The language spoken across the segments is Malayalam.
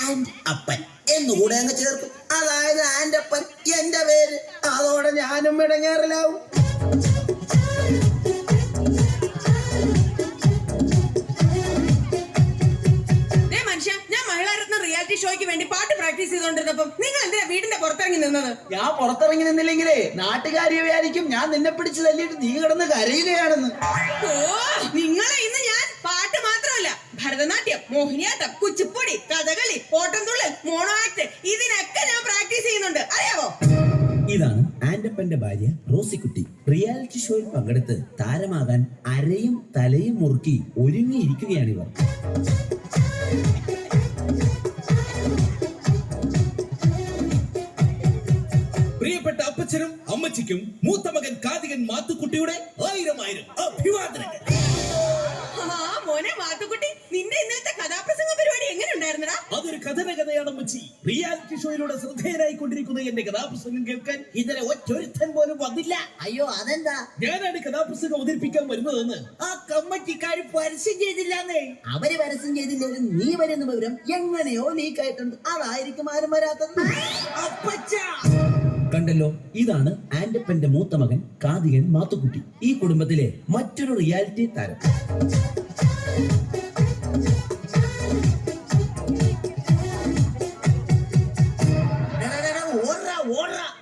ആൻഡ് അപ്പൻ എന്നുകൂടെ അങ്ങ് ചേർക്കും. അതായത് ആൻഡ് അപ്പൻ എന്റെ പേര്. അതോടെ ഞാനും ഇടങ്ങേറിലാവും. ഷോയ്ക്ക് വേണ്ടി പാട്ട് പ്രാക്ടീസ് ചെയ്തോണ്ടിരുന്നപ്പം നിങ്ങൾ എന്തിനാ വീടിന്റെ പുറത്തിറങ്ങി നിന്നത്? ഞാൻ പുറത്തിറങ്ങി നിന്നില്ലെങ്കിലേ നാട്ടുകാരി വിചാരിക്കും ഞാൻ നിന്നെ പിടിച്ച് തല്ലിയിട്ട് നീ കിടന്ന് കരയുകയാണെന്ന്. ഓ, നിങ്ങളെ ഇന്ന് ഞാൻ പാട്ട് മാത്രമല്ല, ഭരതനാട്യം, മോഹിനിയാട്ടം, കുച്ചിപ്പുടി, കഥകളി, ഓട്ടംതുള്ളൽ, മോണോ ആക്ട് ഇതിനൊക്കെ ഞാൻ പ്രാക്ടീസ് ചെയ്യുന്നുണ്ട്, അറിയാവോ? ഇതാണ് ആൻഡപ്പന്റെ ഭാര്യ റോസിക്കുട്ടി. റിയാലിറ്റി ഷോയിൽ പങ്കെടുത്ത് താരമാകാൻ അരയും തലയും മുറുക്കി ഒരുങ്ങിയിരിക്കുകയാണിവർ. പ്രിയപ്പെട്ട അപ്പച്ചനും അമ്മച്ചിക്കും മൂത്ത മകൻ കാതികൻ മാത്തുക്കുട്ടിയുടെ 1000 അഭിവാദനങ്ങൾ. മോനെ മാത്തുക്കുട്ടി, നിന്റെ ഇന്നത്തെ കഥാപ്രസംഗ പരിപാടി എങ്ങനെ ഉണ്ടായിരുന്നടാ? അതൊരു കഥയാണ് അമ്മച്ചി. റിയാലിറ്റി ഷോയിലൂടെ ശ്രദ്ധേയനായിക്കൊണ്ടിരിക്കുന്ന എന്റെ കഥാപ്രസംഗം കേൾക്കാൻ ഇന്നലെ ഒറ്റൊരുത്തൻ പോലും വന്നില്ല. അയ്യോ, അതെന്താ? ഞാനാണ് കഥാപ്രസംഗം അവതരിപ്പിക്കാൻ വരുന്നതെന്ന് ആ കമ്മിറ്റിക്കാർ പരസ്യം ചെയ്തില്ലാന്നേ. അവര് പരസ്യം ചെയ്തില്ലെങ്കിലും നീ വരുന്ന വിവരം എങ്ങനെയോ ലീക്കായിട്ടുണ്ട്. അതായിരിക്കും ആരും വരാത്തത്. അപ്പച്ച കണ്ടല്ലോ, ഇതാണ് ആൻഡപ്പന്റെ മൂത്ത മകൻ കാതികൻ മാത്തുക്കുട്ടി. ഈ കുടുംബത്തിലെ മറ്റൊരു റിയാലിറ്റി താരം.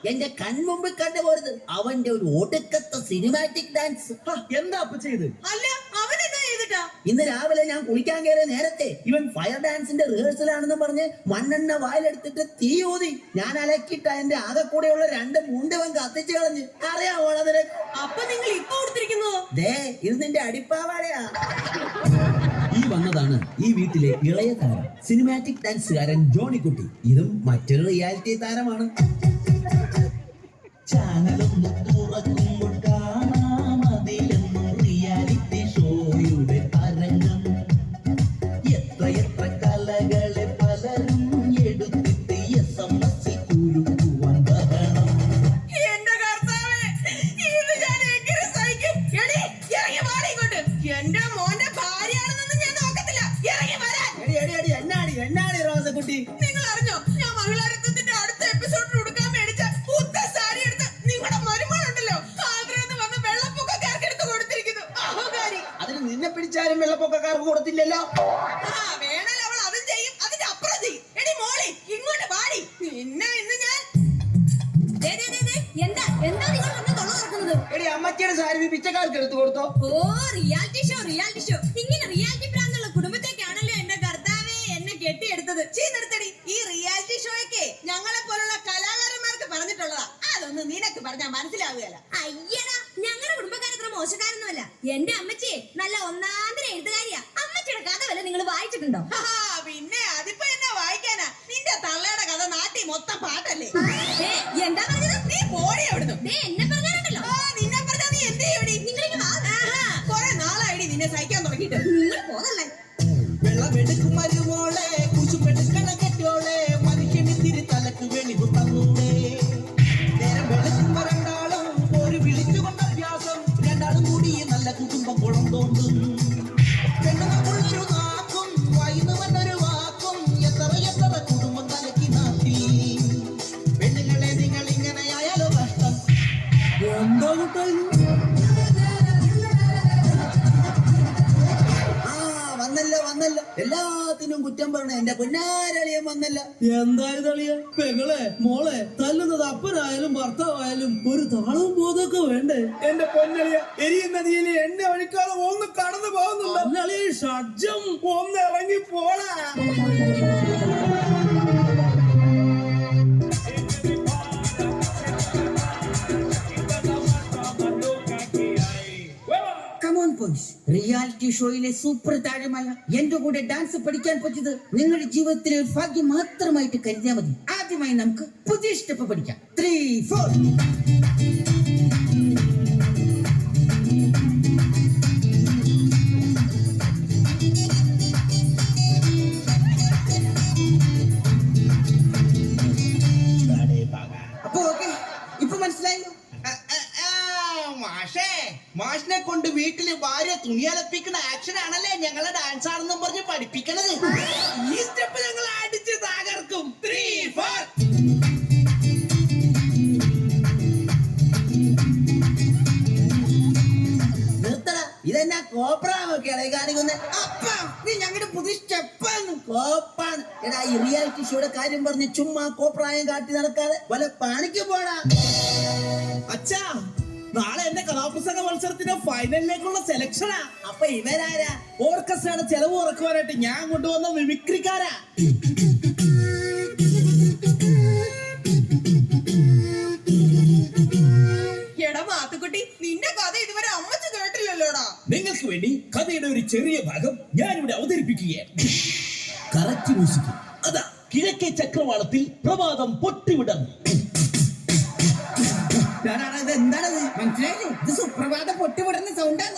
എന്റെ കൺമുമ്പിൽ കണ്ടുപോരുത് അവന്റെ ഒരു ഒടുക്കത്തെ സിനിമാറ്റിക് ഡാൻസ്. എന്താ അപ്പ ചെയ്ത്? അല്ല, അവനെന്താ ചെയ്തിട്ടാ? ഇന്ന് രാവിലെ ഞാൻ കുളിക്കാൻ കയറിയ നേരത്തെ ഇവൻ ഫയർ ഡാൻസിന്റെ റിഹേഴ്സൽ ആണെന്ന് പറഞ്ഞ് മണ്ണെണ്ണ വായിലെടുത്തിട്ട് തീ ഊതി. ഞാൻ അലക്കിട്ട് അതിന്റെ ആകെ കൂടെയുള്ള 2 മുണ്ടവൻ കത്തിച്ചു കളഞ്ഞ്. അറിയാമോ അതിന്? അപ്പൊ നിങ്ങൾ ഇപ്പൊ കൊടുത്തിരിക്കുന്നോ? ദേ, ഇത് നിന്റെ അടിപ്പാവാടയാ. ഈ വന്നതാണ് ഈ വീട്ടിലെ ഇളയ താരം, സിനിമാറ്റിക് ഡാൻസുകാരൻ ജോണിക്കുട്ടി. ഇതും മറ്റൊരു റിയാലിറ്റി താരമാണ്. ചാനലൊന്ന് തുറക്കുമ്പോൾ കാണാം അതിലെന്നും റിയാലിറ്റി ഷോയുടെ തരംഗം. എത്ര കലകളെ പലരും എടുത്തിട്ട് SMS കുരുക്കുവാൻ ബഹളം. എന്റെ കർത്താവേ, ഇത് ഞാൻ എങ്ങനെ സഹിക്കും? എടീ, ഇറങ്ങി വാടി ഇങ്ങോട്ട്. എന്റെ മോന്റെ ഭാര്യയാണെന്നൊന്നും ഞാൻ നോക്കത്തില്ല. ഇറങ്ങി വരാൻ. എന്നാടി റോസക്കുട്ടി? നിങ്ങൾ അറിഞ്ഞോ, ഞാൻ മഹിളാരത്വത്തിന്റെ അടുത്ത എപ്പിസോഡിൽ ഉടുക്കാൻ മേടിച്ച പുത്ത സാരി എടുത്ത് നിങ്ങളുടെ മരുമകളുണ്ടല്ലോ ആഗ്രഹം വന്ന് വെള്ളപ്പൊക്കക്കാർക്ക് എടുത്ത് കൊടുത്തിരിക്കുന്നു. അഹങ്കാരി. അതിന് നിന്നെ പിടിച്ചാലും വെള്ളപ്പൊക്കക്കാർക്ക് കൊടുത്തില്ലല്ലോ. വേണല്ലോ, അവൾ അതും ചെയ്യും, അതിന്റെ അപ്പുറം ചെയ്യും. എടി മോളി, ഇങ്ങോട്ട് വാടി. നിന്നെ ഇന്ന് ഞാൻ എന്താ നിങ്ങൾ വന്ന് തൊള്ള തുറക്കുന്നത്? എടി, അമ്മച്ചിയുടെ സാരി പിച്ചക്കാർക്ക് എടുത്തു കൊടുത്തോ? ഓ, റിയാലിറ്റി ഷോ. ഇങ്ങനെ റിയാലിറ്റി പ്രാന്തുള്ള കുടുംബത്തേക്കാണല്ലോ എന്റെ കർത്താവേ എന്നെ കെട്ടിയെടുത്തത്. നിർത്തടി. ഈ റിയാലിറ്റി ഷോയ്ക്ക് ഞങ്ങളെ പോലുള്ള കലാകാരന്മാർക്ക് പറഞ്ഞിട്ടുള്ളതാ. അതൊന്നും നിനക്ക് പറഞ്ഞാൽ മനസ്സിലാവുകയല്ല. അയ്യടാ, ഞങ്ങളുടെ കുടുംബക്കാരത്ര മോശക്കാരൊന്നുമല്ല. എന്റെ അമ്മച്ചിയെ നല്ല ഒന്നാന്തര എഴുത്തുകാരിയാ. അമ്മച്ചിയുടെ കഥ വല്ല നിങ്ങൾ വായിച്ചിട്ടുണ്ടോ? പിന്നെ അതിപ്പോ എന്നാ വായിക്കാനാ? നിന്റെ തള്ളയുടെ കഥ നാട്ടി മൊത്തം പാട്ടല്ലേ? എന്താ പറഞ്ഞത്? നീ പോടി അവിടുന്ന്. എന്നെ പറഞ്ഞാലുണ്ടല്ലോ. നിന്നെ പറഞ്ഞാ നീ എന്ത് ചെയ്യടി? കൊറേ നാളായിടി നിന്നെ സഹിക്കാൻ തുടങ്ങിയിട്ട്. നിങ്ങൾ പോകല്ലേ? വെള്ളമെടുക്കും മരുമോളെ, കുശുമെടുക്കണ കെട്ടോളെ, മനുഷ്യനിത്തിരി തലക്ക് വെളിവ് തന്നൂടെ. നേരം വെളുക്കുമ്പോ രണ്ടാളും ഒരു വിളിച്ചുകൊണ്ട അഭ്യാസം. രണ്ടാളും കൂടി നല്ല കുടുംബം കുളം തോന്നും. പെണ്ണുങ്ങൾക്കുള്ളൊരു നാക്കും വൈന്ന് വന്നൊരു വാക്കും. എത്ര കുടുംബം തലക്കി നാട്ടി. പെണ്ണുങ്ങളെ നിങ്ങൾ ഇങ്ങനെയായാലോ കഷ്ടം. എന്താ വന്നല്ലോ എല്ലാത്തിനും കുറ്റം പറഞ്ഞ എന്റെ പൊന്നാരളിയൻ വന്നല്ല. എന്തായത് അളിയ? പെങ്ങളെ, മോളെ തല്ലുന്നത് അപ്പനായാലും ഭർത്താവായാലും ഒരു താളവും ബോധമൊക്കെ വേണ്ടേ? എന്റെ പൊന്നളിയ, എരിയുന്ന നദിയിൽ എണ്ണ ഒഴിക്കാതെ ഒന്ന് കടന്നു പോകുന്നുണ്ട്. അളിയ ഷഡ്ജം ഒന്ന് ഇറങ്ങി പോടാ. റിയാലിറ്റി ഷോയിലെ സൂപ്പർ താരമായ എന്റെ കൂടെ ഡാൻസ് പഠിക്കാൻ പറ്റിയത് നിങ്ങളുടെ ജീവിതത്തിലെ ഒരു ഭാഗ്യം മാത്രമായിട്ട് കരുതിയാൽ മതി. ആദ്യമായി നമുക്ക് പുതിയ സ്റ്റെപ്പ് പഠിക്കാം. 3, 4. അപ്പൊ ഓക്കെ, ഇപ്പൊ മനസ്സിലായല്ലോ. മാഷിനെ കൊണ്ട് വീട്ടില് ഭാര്യ തുണിയലപ്പിക്കുന്ന ആക്ഷൻ ആണല്ലേ ഞങ്ങളെ ഡാൻസ് ആണെന്നും പറഞ്ഞ് പഠിപ്പിക്കണത്. ഈ സ്റ്റെപ്പ് ഞങ്ങൾ അടിച്ച് അതാണ്. എടാ ഈ റിയാലിറ്റി ഷോയുടെ കാര്യം പറഞ്ഞ് ചുമ്മാ കോപ്രായം കാട്ടി നടക്കാതെ വല്ല പണിക്ക് പോടാ. അച്ഛാ, നാളെ എന്റെ കഥാപ്രസംഗ മത്സരത്തിന്റെ ഫൈനലിലേക്കുള്ള സെലക്ഷനാ. അപ്പൊ ഇവരാരാ? ഓർക്കസ്ട്രയുടെ ചെലവ് കുറക്കുവാനായിട്ട് ഞാൻ കൊണ്ടുവന്ന മിമിക്രിക്കാരാ. എടാ മാത്തുക്കുട്ടി, നിന്റെ കഥ ഇതുവരെ അമ്മച്ച് കേട്ടില്ലല്ലോടാ. നിങ്ങൾക്ക് വേണ്ടി കഥയുടെ ഒരു ചെറിയ ഭാഗം ഞാനിവിടെ അവതരിപ്പിക്കുകയാണ്. Correct music. അതാ കിഴക്കേ ചക്രവാളത്തിൽ പ്രഭാതം പൊട്ടിവിടർന്നു. എന്താണത് മനസ്സിലായില്ലേ? ഇത് സുപ്രഭാത പൊട്ടിവിടുന്ന സൗണ്ടാണ്.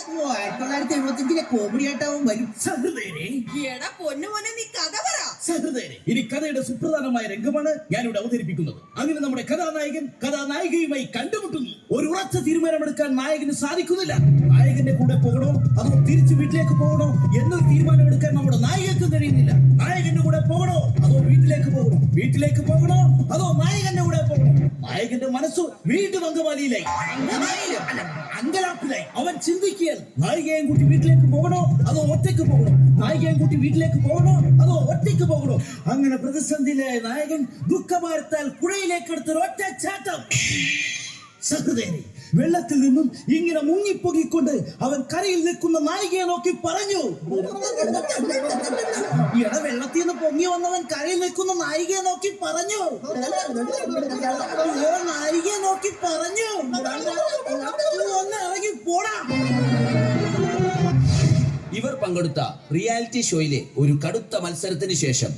1975 കോമഡി ആയിട്ടാവും വരും. സഹൃദയരെ, എടാ പൊന്നുമോനെ, നീ കഥ പറ. സഹൃദയരെ, ഇനി കഥയുടെ സുപ്രധാനമായ രംഗമാണ് ഞാനിവിടെ അവതരിപ്പിക്കുന്നത്. അങ്ങനെ നമ്മുടെ കഥാനായകൻ കഥാനായികയുമായി കണ്ടുമുട്ടുന്നു. ഒരു ഉറച്ച തീരുമാനമെടുക്കാൻ നായകന് സാധിക്കുന്നില്ല. നായകന്റെ കൂടെ പോകണോ അതോ തിരിച്ചു വീട്ടിലേക്ക് പോകണോ എന്നൊരു തീരുമാനമെടുക്കാൻ നമ്മുടെ നായികക്ക് കഴിയുന്നില്ല. നായകന്റെ കൂടെ പോകണോ അതോ വീട്ടിലേക്ക് പോകണോ? വീട്ടിലേക്ക് പോകണോ അതോ നായകന്റെ കൂടെ പോകണോ? നായകന്റെ മനസ്സു വീണ്ടും അങ്കമാലിയിലായി, അങ്കലാപ്പിലായി. അവൻ ചിന്തിക്കുകയാണ്, നായികയും കൂട്ടി വീട്ടിലേക്ക് പോകണോ അതോ ഒറ്റയ്ക്ക് പോകണോ? നായികയും കൂട്ടി വീട്ടിലേക്ക് പോകണോ അതോ ഒറ്റയ്ക്ക് പോകണോ? അങ്ങനെ പ്രതിസന്ധിയിലായ നായകൻ ദുഃഖഭാരത്താൽ പുഴയിലേക്ക് എടുത്തൊരു ഒറ്റ ചാട്ടം. സഹൃദയനെ, വെള്ളത്തിൽ നിന്നും ഇങ്ങനെ മുങ്ങിപ്പൊങ്ങിക്കൊണ്ട് അവൻ കരയിൽ നിൽക്കുന്ന നായികയെ നോക്കി പറഞ്ഞു. വെള്ളത്തിൽ നിന്ന് പൊങ്ങി വന്നവൻ കരയിൽ നിൽക്കുന്ന നായികയെ നോക്കി പറഞ്ഞു. നായികയെ നോക്കി പറഞ്ഞു, ഒന്ന് ഇറങ്ങി പോടാ. ഇവർ പങ്കെടുത്ത റിയാലിറ്റി ഷോയിലെ ഒരു കടുത്ത മത്സരത്തിന് ശേഷം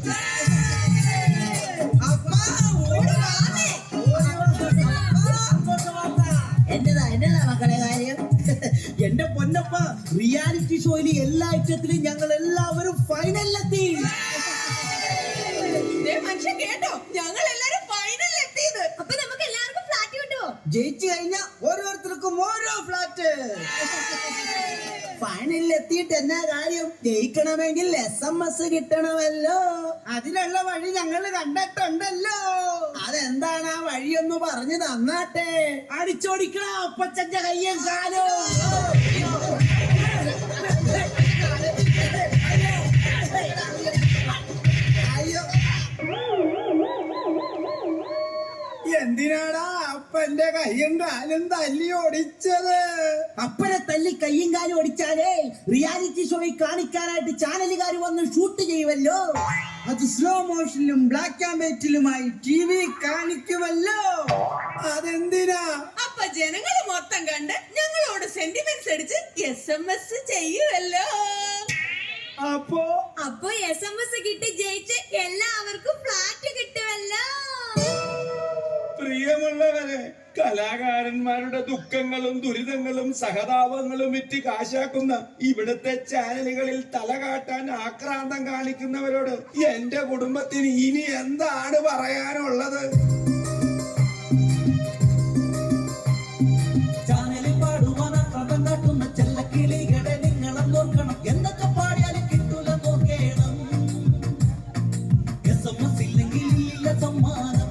എന്നതാ മക്കളെ കാര്യം? എന്റെ പൊന്നപ്പ, റിയാലിറ്റി ഷോയിൽ എല്ലാ ഐറ്റത്തിലും ഞങ്ങൾ എല്ലാവരും ഫൈനലിലെത്തി. മനുഷ്യൻ കേട്ടോ, ഞങ്ങൾ എല്ലാരും ഫൈനലിൽ എത്തിയത്. അപ്പൊ നമുക്ക് എല്ലാവർക്കും ഫ്ലാറ്റ് കിട്ടുമോ? ജയിച്ചു കഴിഞ്ഞാൽ ഓരോരുത്തർക്കും ഓരോ ഫ്ലാറ്റ്. ഫൈനലിൽ എത്തിയിട്ട് എന്നാ കാര്യം? ജയിക്കണമെങ്കിൽ SMS കിട്ടണമല്ലോ. അതിനുള്ള വഴി ഞങ്ങൾ കണ്ടിട്ടുണ്ടല്ലോ. അതെന്താണ് ആ വഴിയൊന്ന് പറഞ്ഞു തന്നാട്ടെ. അടിച്ചോടിക്കണ അപ്പച്ചന്റെ കയ്യും കാലോ. അയ്യോ, എന്തിനാടാ അപ്പന്റെ കയ്യും കാലും തല്ലി ഓടിച്ചത്? അപ്പനെ തല്ലി കയ്യും കാലും ഓടിച്ചാലേ റിയാലിറ്റി ഷോയിൽ കാണിക്കാനായിട്ട് ചാനലുകാർ വന്ന് ഷൂട്ട് ചെയ്യുമല്ലോ. അത് സ്ലോ മോഷനിലും ബ്ലാക്ക് ആൻഡ് വൈറ്റിലുമായി TV കാണിക്കുമല്ലോ. അതെന്തിനാ? അപ്പൊ ജനങ്ങള് മൊത്തം കണ്ട് ഞങ്ങളോട് സെന്റിമെന്റ്സ് അടിച്ച് SMS ചെയ്യുമല്ലോ. അപ്പോ SMS കിട്ടി ജയിച്ച് എല്ലാവർക്കും ഫ്ലാറ്റ് കിട്ടുമല്ലോ. പ്രിയമുള്ളവരെ, കലാകാരന്മാരുടെ ദുഃഖങ്ങളും ദുരിതങ്ങളും സഹതാപങ്ങളും വിറ്റ് കാശാക്കുന്ന ഇവിടുത്തെ ചാനലുകളിൽ തലകാട്ടാൻ ആക്രാന്തം കാണിക്കുന്നവരോട് എന്റെ കുടുംബത്തിന് ഇനി എന്താണ് പറയാനുള്ളത്? ചാനലിൽ പാടുവാൻ ആക്രാന്തം കാട്ടുന്ന ചെല്ലക്കിളികളെ നിങ്ങളും നോക്കണം. എന്തൊക്കെ പാടിയാലും കിട്ടൂല നോക്കണം. SMS ഇല്ലെങ്കിൽ ഇല്ല സമ്മാനം.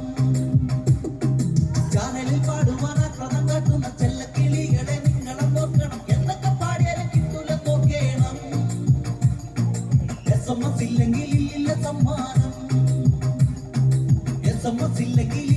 ചാനലിൽ പാടുവാൻ ആക്രാന്തം കാട്ടുന്ന ചെല്ലക്കിളികളെ നിങ്ങളും നോക്കണം. എന്തൊക്കെ പാടിയാലും കിട്ടൂല നോക്കണം. SMS ഇല്ലെങ്കിൽ ഇല്ല സമ്മാനം. SMS ഇല്ലെങ്കിൽ